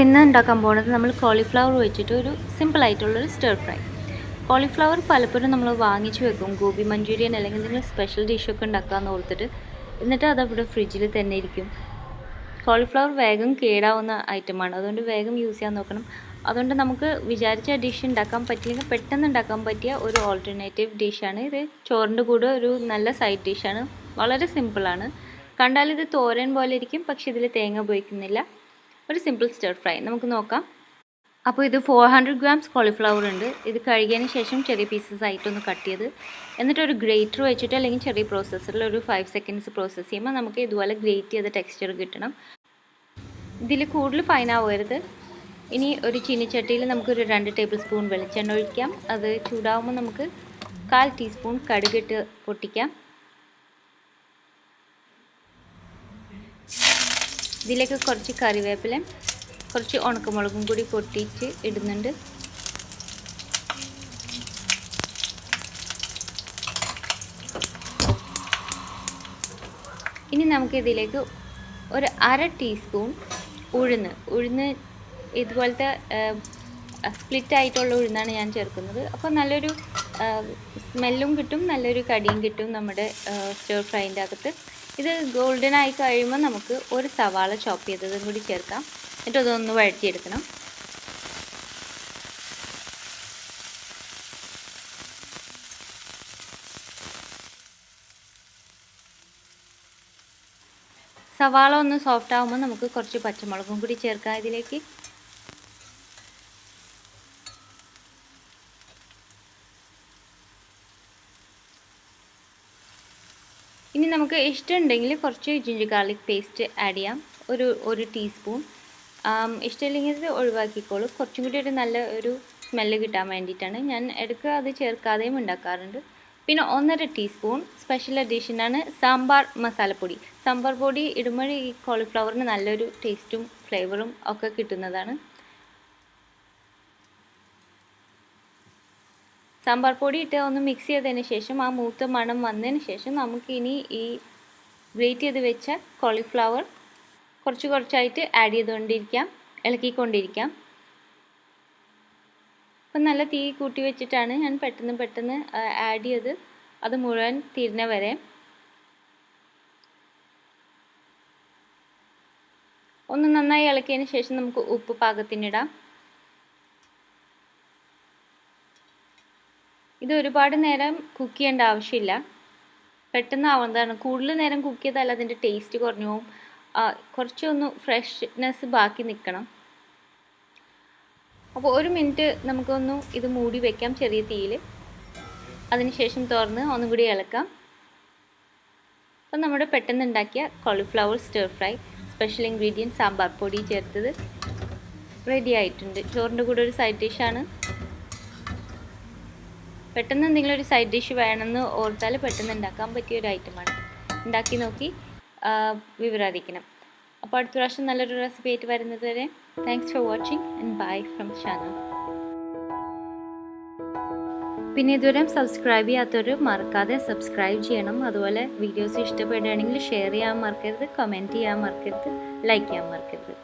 ഇന്ന് ഉണ്ടാക്കാൻ പോകുന്നത് നമ്മൾ കോളിഫ്ലവർ വെച്ചിട്ട് ഒരു സിമ്പിൾ ആയിട്ടുള്ളൊരു സ്റ്റർ ഫ്രൈ. കോളിഫ്ലവർ പലപ്പോഴും നമ്മൾ വാങ്ങിച്ചു വെക്കും, ഗോബി മഞ്ചൂരിയൻ അല്ലെങ്കിൽ എന്തെങ്കിലും സ്പെഷ്യൽ ഡിഷൊക്കെ ഉണ്ടാക്കാമെന്ന് ഓർത്തിട്ട്, എന്നിട്ട് അതവിടെ ഫ്രിഡ്ജിൽ തന്നെ ഇരിക്കും. കോളിഫ്ലവർ വേഗം കേടാവുന്ന ഐറ്റമാണ്, അതുകൊണ്ട് വേഗം യൂസ് ചെയ്യാൻ നോക്കണം. അതുകൊണ്ട് നമുക്ക് വിചാരിച്ച ഡിഷ് ഉണ്ടാക്കാൻ പറ്റില്ലെങ്കിൽ പെട്ടെന്ന് ഉണ്ടാക്കാൻ പറ്റിയ ഒരു ഓൾട്ടർനേറ്റീവ് ഡിഷാണ് ഇത്. ചോറിൻ്റെ കൂടെ ഒരു നല്ല സൈഡ് ഡിഷാണ്, വളരെ സിമ്പിളാണ്. കണ്ടാൽ ഇത് തോരൻ പോലെ ഇരിക്കും, പക്ഷേ ഇതിൽ തേങ്ങ ഉപയോഗിക്കുന്നില്ല. ഒരു സിമ്പിൾ സ്റ്റർ ഫ്രൈ നമുക്ക് നോക്കാം. അപ്പോൾ ഇത് 400 ഗ്രാംസ് കോളിഫ്ലവർ ഉണ്ട്. ഇത് കഴുകിയതിന് ശേഷം ചെറിയ പീസസ് ആയിട്ടൊന്ന് കട്ട് ചെയ്ത്, എന്നിട്ട് ഒരു ഗ്രേറ്റർ വെച്ചിട്ട് അല്ലെങ്കിൽ ചെറിയ പ്രോസസ്സറിൽ ഒരു 5 സെക്കൻഡ്സ് പ്രോസസ്സ് ചെയ്യുമ്പോൾ നമുക്ക് ഇതുപോലെ ഗ്രേറ്റ് ചെയ്ത ടെക്സ്ചർ കിട്ടണം. ഇതിൽ കൂടുതൽ ഫൈൻ ആവരുത്. ഇനി ഒരു ചീനിച്ചട്ടിയിൽ നമുക്കൊരു 2 ടേബിൾ സ്പൂൺ വെളിച്ചെണ്ണ ഒഴിക്കാം. അത് ചൂടാവുമ്പോൾ നമുക്ക് 1/4 ടീസ്പൂൺ കടുകിട്ട് പൊട്ടിക്കാം. ഇതിലേക്ക് കുറച്ച് കറിവേപ്പിലയും കുറച്ച് ഉണക്കമുളകും കൂടി പൊട്ടിച്ച് ഇടുന്നുണ്ട്. ഇനി നമുക്ക് ഇതിലേക്ക് ഒരു 1/2 ടീസ്പൂൺ ഉഴുന്ന് ഇതുപോലത്തെ സ്പ്ലിറ്റ് ആയിട്ടുള്ള ഉഴുന്നാണ് ഞാൻ ചേർക്കുന്നത്. അപ്പോൾ നല്ലൊരു സ്മെല്ലും കിട്ടും, നല്ലൊരു കടിയും കിട്ടും നമ്മുടെ സ്റ്റർ ഫ്രൈൻ്റെ അകത്ത്. ഇത് ഗോൾഡൻ ആയി കഴിയുമ്പോൾ നമുക്ക് ഒരു സവാള ചോപ്പ് ചെയ്തതും കൂടി ചേർക്കാം. എന്നിട്ട് അതൊന്ന് വഴറ്റിയെടുക്കണം. സവാള ഒന്ന് സോഫ്റ്റ് ആകുമ്പോൾ നമുക്ക് കുറച്ച് പച്ചമുളകും കൂടി ചേർക്കാം ഇതിലേക്ക്. ഇനി നമുക്ക് ഇഷ്ടമുണ്ടെങ്കിൽ കുറച്ച് ജിഞ്ചർ ഗാർലിക് പേസ്റ്റ് ആഡ് ചെയ്യാം, ഒരു ടീസ്പൂൺ. ഇഷ്ടമില്ലെങ്കിൽ ഇത് ഒഴിവാക്കിക്കോളൂ. കുറച്ചും കൂടി ഒരു നല്ല ഒരു സ്മെല്ല് കിട്ടാൻ വേണ്ടിയിട്ടാണ്. ഞാൻ ഇടയ്ക്ക് അത് ചേർക്കാതെയും ഉണ്ടാക്കാറുണ്ട്. പിന്നെ 1/2 ടീസ്പൂൺ സ്പെഷ്യൽ അഡീഷനാണ് സാമ്പാർ മസാലപ്പൊടി. സാമ്പാർ പൊടി ഇടുമ്പോൾ ഈ കോളിഫ്ലവറിന് നല്ലൊരു ടേസ്റ്റും ഫ്ലേവറും ഒക്കെ കിട്ടുന്നതാണ്. സാമ്പാർ പൊടി ഇട്ട് ഒന്ന് മിക്സ് ചെയ്തതിന് ശേഷം ആ മൂത്ത മണം വന്നതിന് ശേഷം നമുക്ക് ഇനി ഈ ഗ്രേറ്റ് ചെയ്ത് വെച്ച കോളിഫ്ലവർ കുറച്ചായിട്ട് ആഡ് ചെയ്തുകൊണ്ടിരിക്കാം, ഇളക്കിക്കൊണ്ടിരിക്കാം. അപ്പം നല്ല തീ കൂട്ടി വെച്ചിട്ടാണ് ഞാൻ പെട്ടെന്ന് ആഡ് ചെയ്ത് അത് മുഴുവൻ തീരുന്ന വരെ ഒന്ന് നന്നായി ഇളക്കിയതിന് ശേഷം നമുക്ക് ഉപ്പ് പാകത്തിനിടാം. ഇത് ഒരുപാട് നേരം കുക്ക് ചെയ്യേണ്ട ആവശ്യമില്ല, പെട്ടെന്ന് ആവുന്നതാണ്. കൂടുതൽ നേരം കുക്ക് ചെയ്താൽ അതിൻ്റെ ടേസ്റ്റ് കുറഞ്ഞു പോകും, കുറച്ചൊന്ന് ഫ്രഷ്നെസ് ബാക്കി നിൽക്കണം. അപ്പോൾ 1 മിനിറ്റ് നമുക്കൊന്ന് ഇത് മൂടി വയ്ക്കാം ചെറിയ തീയിൽ. അതിനുശേഷം തുറന്ന് ഒന്നും കൂടി ഇളക്കാം. അപ്പം നമ്മുടെ പെട്ടെന്ന് ഉണ്ടാക്കിയ cauliflower stir fry special ingredient sambar പൊടി ചേർത്തത് റെഡി ആയിട്ടുണ്ട്. ചോറിൻ്റെ കൂടെ ഒരു സൈഡ് ഡിഷാണ്. പെട്ടെന്ന് എന്തെങ്കിലും ഒരു സൈഡ് ഡിഷ് വേണമെന്ന് ഓർത്താൽ പെട്ടെന്ന് ഉണ്ടാക്കാൻ പറ്റിയ ഒരു ഐറ്റമാണ്. ഉണ്ടാക്കി നോക്കി വിവരം അറിയിക്കണം. അപ്പോൾ അടുത്ത പ്രാവശ്യം നല്ലൊരു റെസിപ്പി ആയിട്ട് വരുന്നത് വരെ thanks for watching and bye from Shana. പിന്നെ ഇതുവരെ സബ്സ്ക്രൈബ് ചെയ്യാത്തവർ മറക്കാതെ സബ്സ്ക്രൈബ് ചെയ്യണം. അതുപോലെ വീഡിയോസ് ഇഷ്ടപ്പെടുകയാണെങ്കിൽ ഷെയർ ചെയ്യാൻ മറക്കരുത്, കമൻറ്റ് ചെയ്യാൻ മറക്കരുത്, ലൈക്ക് ചെയ്യാൻ മറക്കരുത്.